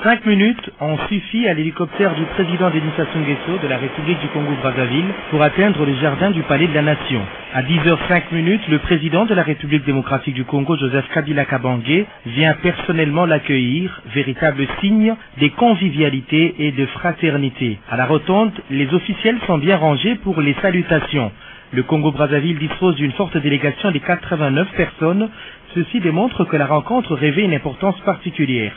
5 minutes ont suffi à l'hélicoptère du président Denis Sassou Nguesso de la République du Congo-Brazzaville pour atteindre les jardins du Palais de la Nation. À 10h05, le président de la République démocratique du Congo, Joseph Kabila Kabange, vient personnellement l'accueillir, véritable signe des convivialités et de fraternité. À la rotonde, les officiels sont bien rangés pour les salutations. Le Congo-Brazzaville dispose d'une forte délégation de 89 personnes. Ceci démontre que la rencontre revêt une importance particulière.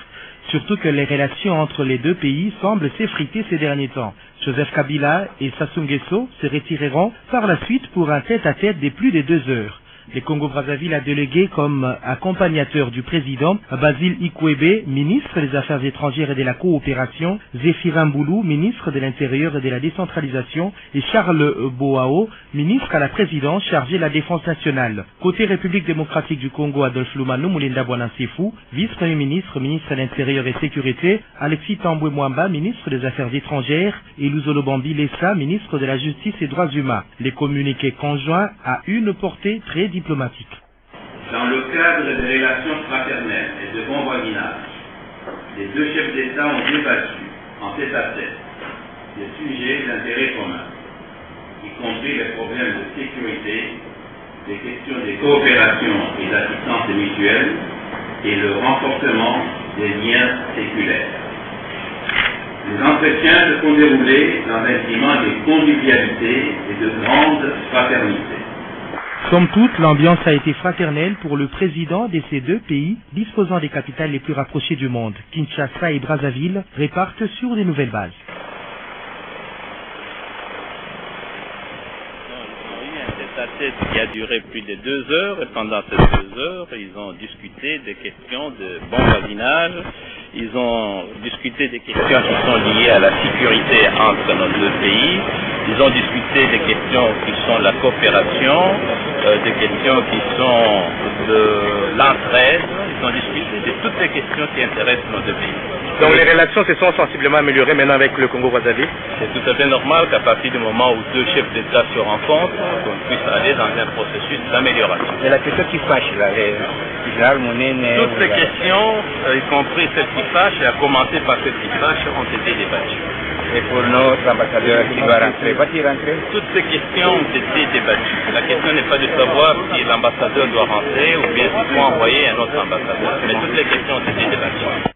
Surtout que les relations entre les deux pays semblent s'effriter ces derniers temps. Joseph Kabila et Sassou Nguesso se retireront par la suite pour un tête-à-tête de plus de 2 heures. Le Congo-Brazzaville a délégué comme accompagnateur du président Basile Ikwebe, ministre des Affaires étrangères et de la coopération, Zéphirin Mboulou, ministre de l'Intérieur et de la décentralisation, et Charles Boao, ministre à la présidence chargé de la défense nationale. Côté République démocratique du Congo, Adolphe Lumanu Mulinda Bouanansefou, vice-premier ministre, ministre de l'Intérieur et Sécurité, Alexis Tambwe Mwamba, ministre des Affaires étrangères, et Luzolo Bambi Lessa, ministre de la Justice et Droits humains. Les communiqués conjoints à une portée très diplomatique. Dans le cadre des relations fraternelles et de bon voisinage, les deux chefs d'État ont débattu en tête-à-tête des sujets d'intérêt commun, y compris les problèmes de sécurité, les questions des coopérations et d'assistance mutuelle et le renforcement des liens séculaires. Les entretiens se sont déroulés dans un climat de convivialité et de grande fraternité. Somme toute, l'ambiance a été fraternelle pour le président de ces deux pays disposant des capitales les plus rapprochées du monde. Kinshasa et Brazzaville repartent sur de nouvelles bases. Qui a duré plus de 2 heures, et pendant ces 2 heures, ils ont discuté des questions de bon voisinage, ils ont discuté des questions qui sont liées à la sécurité entre nos deux pays, ils ont discuté des questions qui sont la coopération, des questions qui sont de l'entraide, ils ont discuté de toutes les questions qui intéressent nos deux pays. Donc les relations se sont sensiblement améliorées maintenant avec le Congo-Brazzaville. C'est tout à fait normal qu'à partir du moment où deux chefs d'État se rencontrent, qu'on puisse aller dans un processus d'amélioration. Et la question qui fâche là, toutes les questions, y compris celles qui fâchent, et à commencer par celles qui fâchent, ont été débattues. Et pour notre ambassadeur qui doit rentrer, va-t-il rentrer? Toutes ces questions ont été débattues. La question n'est pas de savoir si l'ambassadeur doit rentrer ou bien s'il faut envoyer un autre ambassadeur, mais toutes les questions ont été débattues.